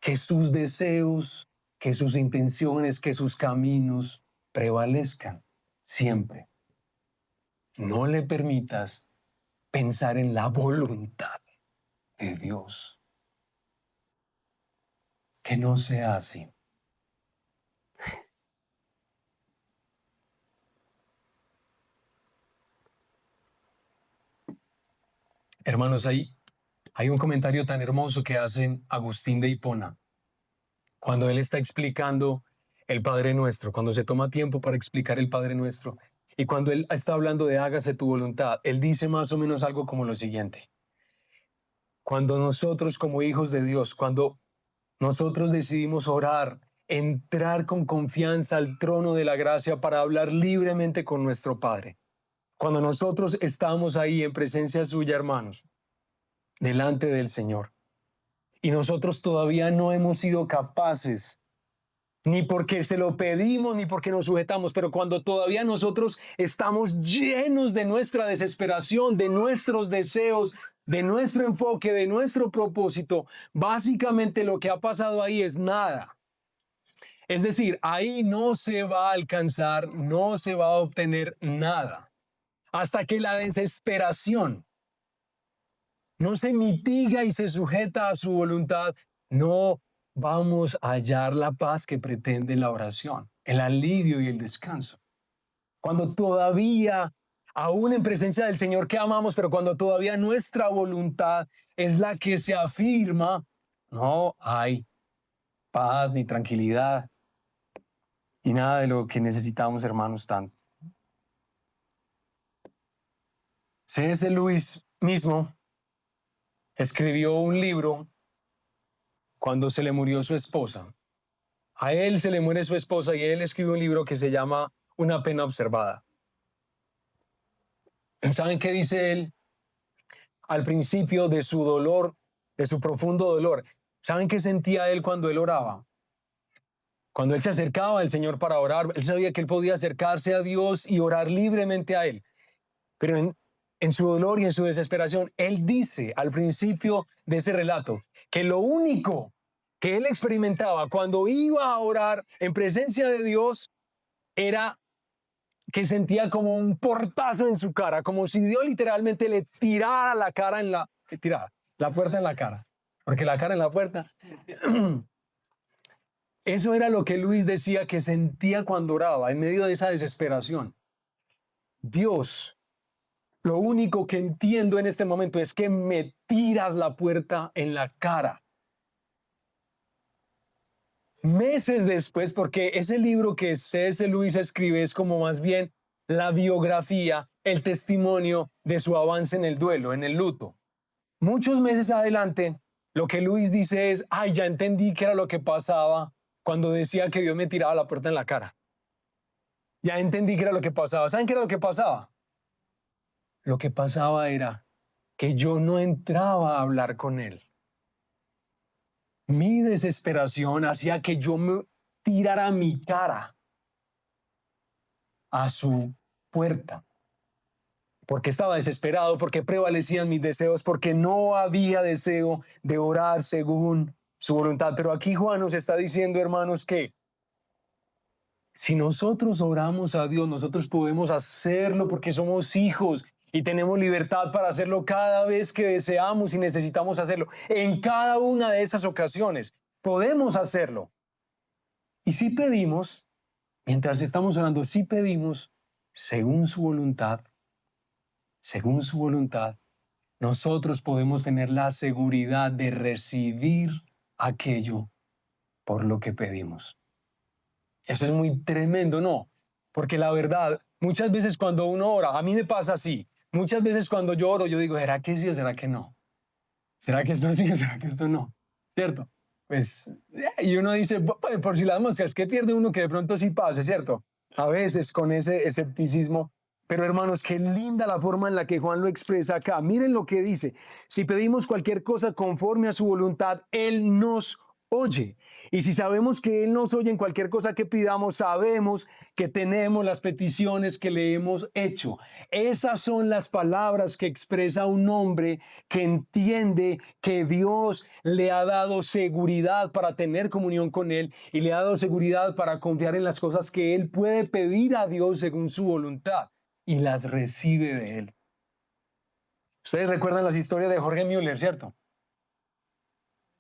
Que sus deseos, que sus intenciones, que sus caminos prevalezcan siempre. No le permitas pensar en la voluntad de Dios. Que no sea así. Hermanos, hay un comentario tan hermoso que hace Agustín de Hipona cuando él está explicando el Padre Nuestro, cuando se toma tiempo para explicar el Padre Nuestro y cuando él está hablando de hágase tu voluntad, él dice más o menos algo como lo siguiente: cuando nosotros como hijos de Dios, cuando nosotros decidimos orar, entrar con confianza al trono de la gracia para hablar libremente con nuestro Padre, cuando nosotros estamos ahí en presencia suya, hermanos, delante del Señor, y nosotros todavía no hemos sido capaces, ni porque se lo pedimos, ni porque nos sujetamos, pero cuando todavía nosotros estamos llenos de nuestra desesperación, de nuestros deseos, de nuestro enfoque, de nuestro propósito, básicamente lo que ha pasado ahí es nada. Es decir, ahí no se va a alcanzar, no se va a obtener nada, hasta que la desesperación no se mitiga y se sujeta a su voluntad, no vamos a hallar la paz que pretende la oración, el alivio y el descanso. Cuando todavía, aún en presencia del Señor que amamos, pero cuando todavía nuestra voluntad es la que se afirma, no hay paz ni tranquilidad y nada de lo que necesitamos, hermanos, tanto. C.S. Lewis mismo escribió un libro cuando se le murió su esposa. A él se le muere su esposa y él escribe un libro que se llama Una pena observada. ¿Saben qué dice él al principio de su dolor, de su profundo dolor? ¿Saben qué sentía él cuando él oraba? Cuando él se acercaba al Señor para orar, él sabía que él podía acercarse a Dios y orar libremente a él. Pero en su dolor y en su desesperación, él dice al principio de ese relato que lo único que él experimentaba cuando iba a orar en presencia de Dios era que sentía como un portazo en su cara, como si Dios literalmente le tirara la cara tirara la puerta en la cara, porque la cara en la puerta. Eso era lo que Luis decía que sentía cuando oraba en medio de esa desesperación. Dios, lo único que entiendo en este momento es que me tiras la puerta en la cara. Meses después, porque ese libro que C.S. Lewis escribe es como más bien la biografía, el testimonio de su avance en el duelo, en el luto. Muchos meses adelante, lo que Lewis dice es, ay, ya entendí qué era lo que pasaba cuando decía que Dios me tiraba la puerta en la cara. Ya entendí qué era lo que pasaba. ¿Saben qué era lo que pasaba? Lo que pasaba era que yo no entraba a hablar con él. Mi desesperación hacía que yo me tirara mi cara a su puerta, porque estaba desesperado, porque prevalecían mis deseos, porque no había deseo de orar según su voluntad. Pero aquí Juan nos está diciendo, hermanos, que si nosotros oramos a Dios, nosotros podemos hacerlo porque somos hijos y tenemos libertad para hacerlo cada vez que deseamos y necesitamos hacerlo. En cada una de esas ocasiones podemos hacerlo. Y si pedimos, mientras estamos orando, si pedimos según su voluntad, nosotros podemos tener la seguridad de recibir aquello por lo que pedimos. Eso es muy tremendo, ¿no? Porque la verdad, muchas veces cuando uno ora, a mí me pasa así, muchas veces cuando yo oro, yo digo, ¿será que sí o será que no? ¿Será que esto sí o será que esto no? ¿Cierto? Pues, y uno dice, por si las moscas, ¿qué pierde uno que de pronto sí pase, cierto? A veces con ese escepticismo. Pero hermanos, qué linda la forma en la que Juan lo expresa acá. Miren lo que dice. Si pedimos cualquier cosa conforme a su voluntad, Él nos oye. Y si sabemos que Él nos oye en cualquier cosa que pidamos, sabemos que tenemos las peticiones que le hemos hecho. Esas son las palabras que expresa un hombre que entiende que Dios le ha dado seguridad para tener comunión con Él y le ha dado seguridad para confiar en las cosas que Él puede pedir a Dios según su voluntad y las recibe de Él. Ustedes recuerdan las historias de Jorge Müller, ¿cierto?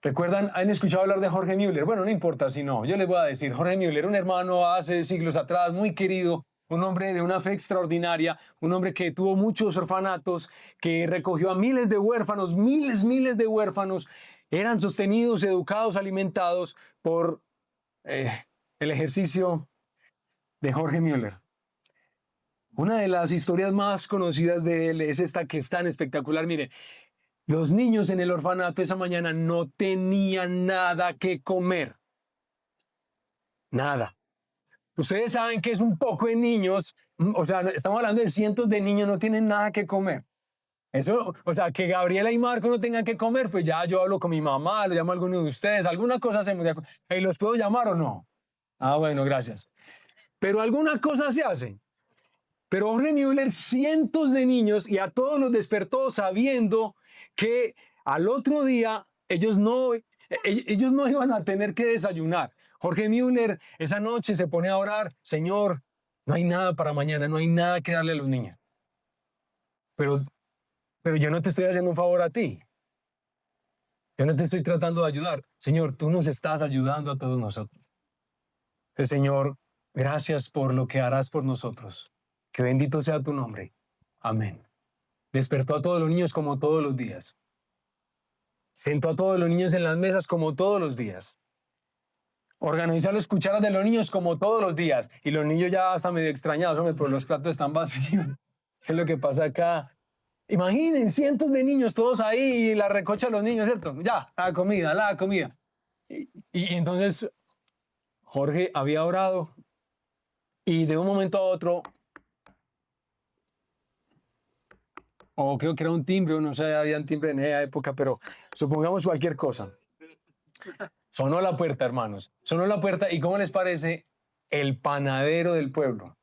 ¿Recuerdan? ¿Han escuchado hablar de Jorge Müller? Bueno, no importa si no, yo les voy a decir, Jorge Müller, un hermano hace siglos atrás, muy querido, un hombre de una fe extraordinaria, un hombre que tuvo muchos orfanatos, que recogió a miles de huérfanos, miles de huérfanos, eran sostenidos, educados, alimentados por el ejercicio de Jorge Müller. Una de las historias más conocidas de él es esta que es tan espectacular. Miren, los niños en el orfanato esa mañana no tenían nada que comer. Nada. Ustedes saben que es un poco de niños, o sea, estamos hablando de cientos de niños, no tienen nada que comer. Eso, o sea, que Gabriela y Marco no tengan que comer, pues ya yo hablo con mi mamá, lo llamo a alguno de ustedes, alguna cosa hacemos. ¿Los puedo llamar o no? Ah, bueno, gracias. Pero alguna cosa se hace. Pero Jorge Müller, cientos de niños y a todos los despertó sabiendo que al otro día ellos no iban a tener que desayunar. Jorge Müller esa noche se pone a orar, Señor, no hay nada para mañana, no hay nada que darle a los niños. Pero pero yo no te estoy haciendo un favor a ti. Yo no te estoy tratando de ayudar. Señor, tú nos estás ayudando a todos nosotros. El Señor, gracias por lo que harás por nosotros. Que bendito sea tu nombre. Amén. Despertó a todos los niños como todos los días. Sentó a todos los niños en las mesas como todos los días. Organizó las cucharas de los niños como todos los días. Y los niños ya están medio extrañados, hombre, pero los platos están vacíos. ¿Qué es lo que pasa acá? Imaginen, cientos de niños todos ahí y la recocha de los niños, ¿cierto? Ya, la comida, la comida. Y entonces Jorge había orado y de un momento a otro, o creo que era un timbre, o no sé, había un timbre en esa época, pero supongamos cualquier cosa. Sonó la puerta, hermanos. Sonó la puerta y ¿cómo les parece? El panadero del pueblo.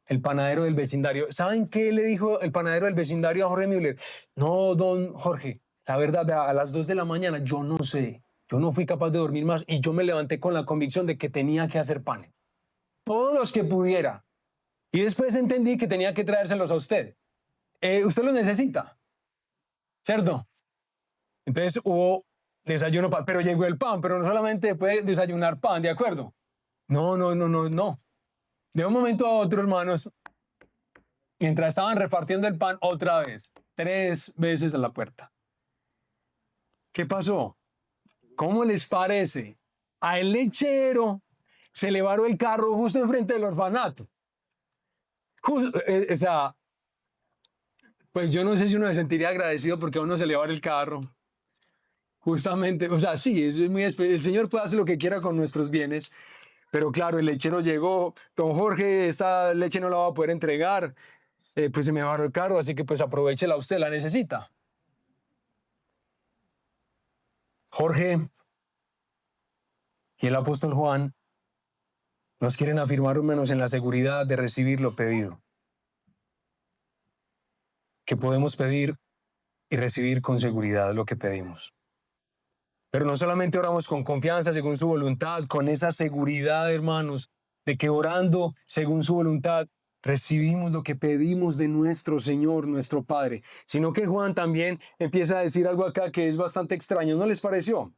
El panadero del vecindario. ¿Saben qué le dijo el panadero del vecindario a Jorge Müller? No, don Jorge, la verdad, a las 2 de la mañana, yo no sé. Yo no fui capaz de dormir más y yo me levanté con la convicción de que tenía que hacer pan. Todos los que pudiera. Y después entendí que tenía que traérselos a usted. Usted los necesita, ¿cierto? Entonces hubo desayuno, pero llegó el pan, pero no solamente puede desayunar pan, ¿de acuerdo? No, no, no, no, no. De un momento a otro, hermanos, mientras estaban repartiendo el pan, otra vez, 3 veces a la puerta. ¿Qué pasó? ¿Cómo les parece? A el lechero se le varó el carro justo enfrente del orfanato. O sea, pues yo no sé si uno se sentiría agradecido porque a uno se le va el carro. Justamente, o sea, sí, es muy el Señor puede hacer lo que quiera con nuestros bienes, pero claro, el lechero llegó, don Jorge, esta leche no la va a poder entregar, pues se me varó el carro, así que pues aprovéchela usted, la necesita. Jorge y el apóstol Juan nos quieren afirmar menos en la seguridad de recibir lo pedido, que podemos pedir y recibir con seguridad lo que pedimos. Pero no solamente oramos con confianza según su voluntad, con esa seguridad, hermanos, de que orando según su voluntad recibimos lo que pedimos de nuestro Señor, nuestro Padre, sino que Juan también empieza a decir algo acá que es bastante extraño, ¿no les pareció?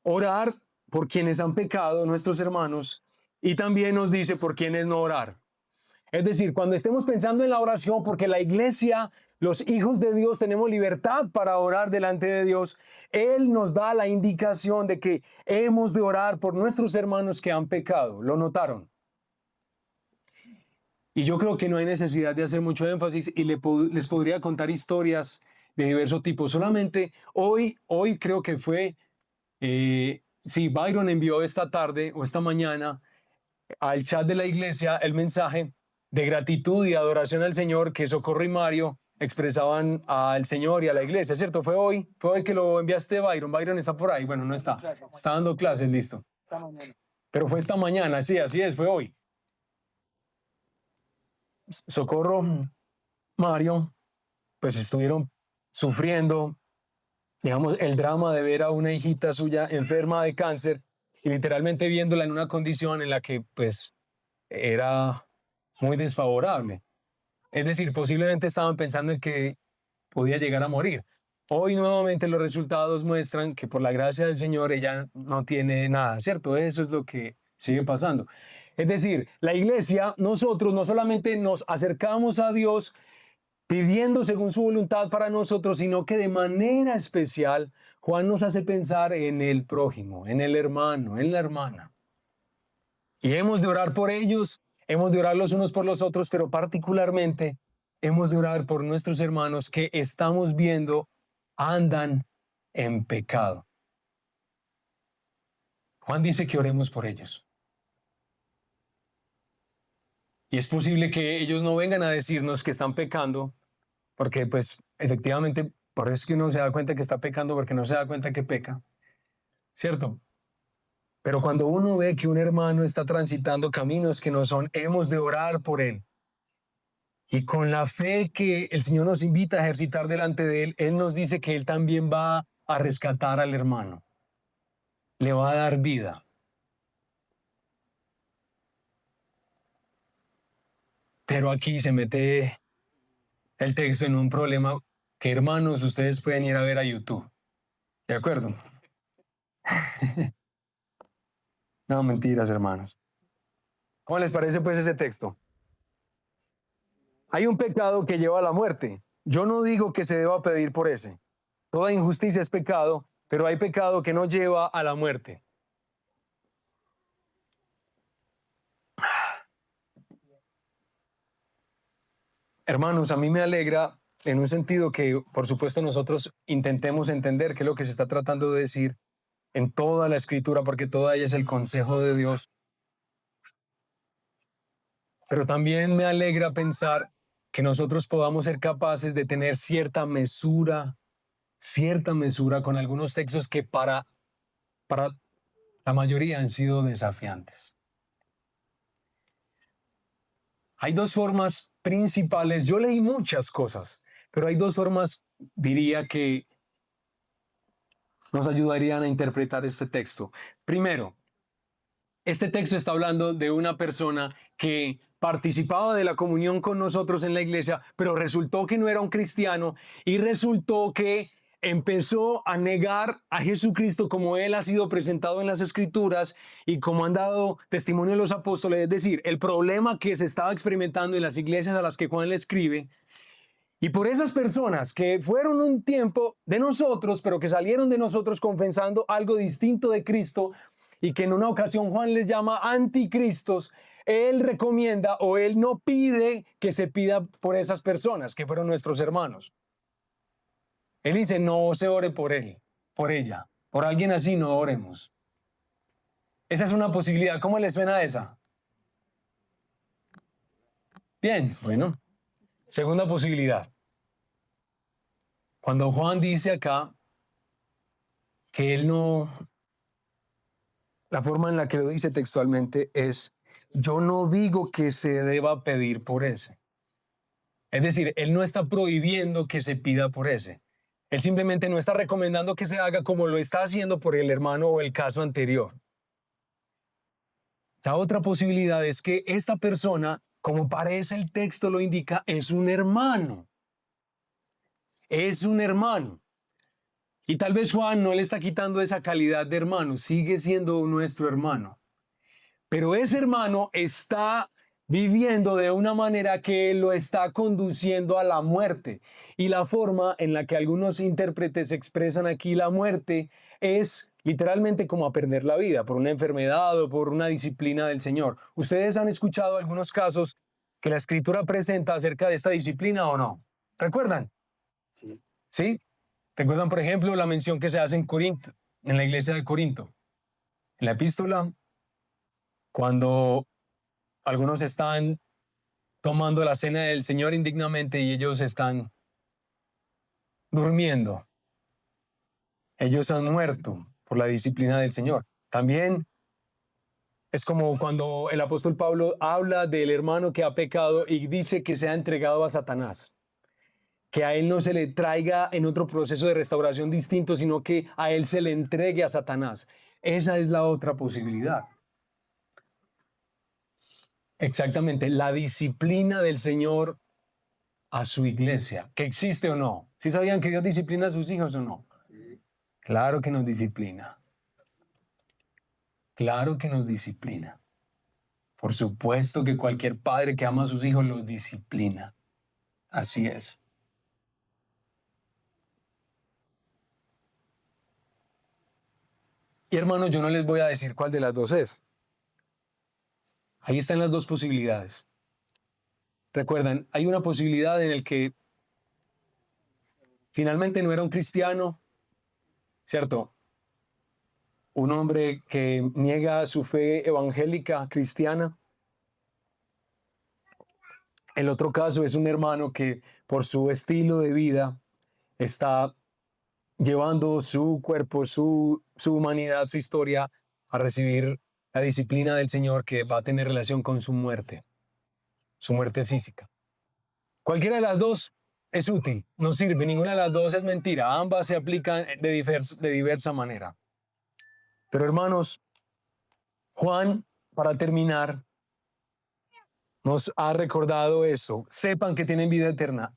Orar por quienes han pecado, nuestros hermanos, y también nos dice por quienes no orar. Es decir, cuando estemos pensando en la oración, porque la iglesia, los hijos de Dios, tenemos libertad para orar delante de Dios, Él nos da la indicación de que hemos de orar por nuestros hermanos que han pecado. ¿Lo notaron? Y yo creo que no hay necesidad de hacer mucho énfasis y les podría contar historias de diversos tipos. Solamente hoy creo que fue, sí, Byron envió esta tarde o esta mañana al chat de la iglesia el mensaje de gratitud y adoración al Señor que Socorro y Mario expresaban al Señor y a la iglesia, ¿cierto? Fue hoy que lo enviaste, Byron. Byron está por ahí, bueno, no está. Está dando clases, listo. Pero fue esta mañana, sí, así es, fue hoy. Socorro, Mario, pues estuvieron sufriendo, digamos, el drama de ver a una hijita suya enferma de cáncer y literalmente viéndola en una condición en la que, pues, era muy desfavorable. Es decir, posiblemente estaban pensando en que podía llegar a morir. Hoy nuevamente los resultados muestran que por la gracia del Señor ella no tiene nada, ¿cierto? Eso es lo que sigue pasando. Es decir, la iglesia, nosotros no solamente nos acercamos a Dios pidiendo según su voluntad para nosotros, sino que de manera especial Juan nos hace pensar en el prójimo, en el hermano, en la hermana. Y hemos de orar por ellos, hemos de orar los unos por los otros, pero particularmente hemos de orar por nuestros hermanos que estamos viendo andan en pecado. Juan dice que oremos por ellos. Y es posible que ellos no vengan a decirnos que están pecando, porque pues efectivamente, por eso es que uno se da cuenta que está pecando, porque no se da cuenta que peca, ¿cierto? Pero cuando uno ve que un hermano está transitando caminos que no son, hemos de orar por él. Y con la fe que el Señor nos invita a ejercitar delante de Él, Él nos dice que Él también va a rescatar al hermano, le va a dar vida. Pero aquí se mete el texto en un problema que, hermanos, ustedes pueden ir a ver a YouTube. ¿De acuerdo? No, mentiras, hermanos. ¿Cómo les parece pues ese texto? Hay un pecado que lleva a la muerte. Yo no digo que se deba pedir por ese. Toda injusticia es pecado, pero hay pecado que no lleva a la muerte. Hermanos, a mí me alegra en un sentido que, por supuesto, nosotros intentemos entender qué es lo que se está tratando de decir en toda la escritura, porque toda ella es el consejo de Dios. Pero también me alegra pensar que nosotros podamos ser capaces de tener cierta mesura con algunos textos que para la mayoría han sido desafiantes. Hay dos formas principales. Yo leí muchas cosas, pero hay dos formas, diría, que nos ayudarían a interpretar este texto. Primero, este texto está hablando de una persona que participaba de la comunión con nosotros en la iglesia, pero resultó que no era un cristiano y resultó que empezó a negar a Jesucristo como él ha sido presentado en las escrituras y como han dado testimonio los apóstoles. Es decir, el problema que se estaba experimentando en las iglesias a las que Juan le escribe. Y por esas personas que fueron un tiempo de nosotros, pero que salieron de nosotros confesando algo distinto de Cristo y que en una ocasión Juan les llama anticristos, él recomienda o él no pide que se pida por esas personas que fueron nuestros hermanos. Él dice, no se ore por él, por ella, por alguien así no oremos. Esa es una posibilidad. ¿Cómo les suena esa? Bien, bueno. Segunda posibilidad. Cuando Juan dice acá que él no, la forma en la que lo dice textualmente es, yo no digo que se deba pedir por ese. Es decir, él no está prohibiendo que se pida por ese. Él simplemente no está recomendando que se haga como lo está haciendo por el hermano o el caso anterior. La otra posibilidad es que esta persona, como parece el texto lo indica, es un hermano. Es un hermano. Y tal vez Juan no le está quitando esa calidad de hermano, sigue siendo nuestro hermano. Pero ese hermano está viviendo de una manera que lo está conduciendo a la muerte. Y la forma en la que algunos intérpretes expresan aquí la muerte es literalmente como a perder la vida por una enfermedad o por una disciplina del Señor. ¿Ustedes han escuchado algunos casos que la Escritura presenta acerca de esta disciplina o no? ¿Recuerdan? ¿Sí? ¿Recuerdan, por ejemplo, la mención que se hace en Corinto, en la iglesia de Corinto? En la epístola, cuando algunos están tomando la cena del Señor indignamente y ellos están durmiendo. Ellos han muerto por la disciplina del Señor. También es como cuando el apóstol Pablo habla del hermano que ha pecado y dice que se ha entregado a Satanás. Que a él no se le traiga en otro proceso de restauración distinto, sino que a él se le entregue a Satanás. Esa es la otra posibilidad. Exactamente, la disciplina del Señor a su iglesia, que existe o no. ¿Sí sabían que Dios disciplina a sus hijos o no? Claro que nos disciplina. Claro que nos disciplina. Por supuesto que cualquier padre que ama a sus hijos los disciplina. Así es. Y hermanos, yo no les voy a decir cuál de las dos es. Ahí están las dos posibilidades. Recuerdan, hay una posibilidad en la que finalmente no era un cristiano, ¿cierto? Un hombre que niega su fe evangélica cristiana. El otro caso es un hermano que por su estilo de vida está llevando su cuerpo, su humanidad, su historia a recibir la disciplina del Señor que va a tener relación con su muerte física. Cualquiera de las dos es útil, no sirve, ninguna de las dos es mentira, ambas se aplican de diversa manera. Pero hermanos, Juan, para terminar, nos ha recordado eso. Sepan que tienen vida eterna.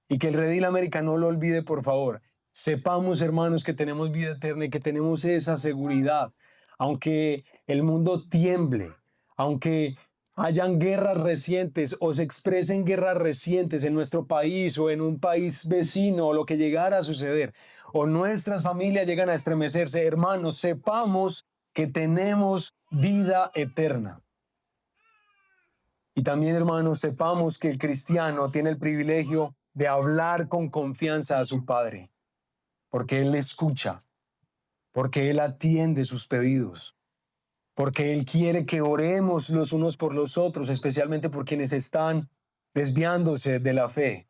Y que el Redil América no lo olvide, por favor. Sepamos, hermanos, que tenemos vida eterna y que tenemos esa seguridad. Aunque el mundo tiemble, aunque hayan guerras recientes o se expresen guerras recientes en nuestro país o en un país vecino o lo que llegara a suceder, o nuestras familias llegan a estremecerse, hermanos, sepamos que tenemos vida eterna. Y también, hermanos, sepamos que el cristiano tiene el privilegio de hablar con confianza a su Padre, porque Él escucha, porque Él atiende sus pedidos, porque Él quiere que oremos los unos por los otros, especialmente por quienes están desviándose de la fe,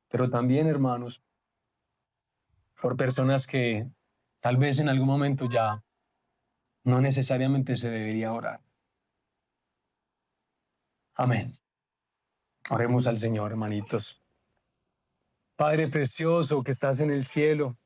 pero también, hermanos, por personas que tal vez en algún momento ya no necesariamente se debería orar. Amén. Oremos al Señor, hermanitos. Padre precioso que estás en el cielo,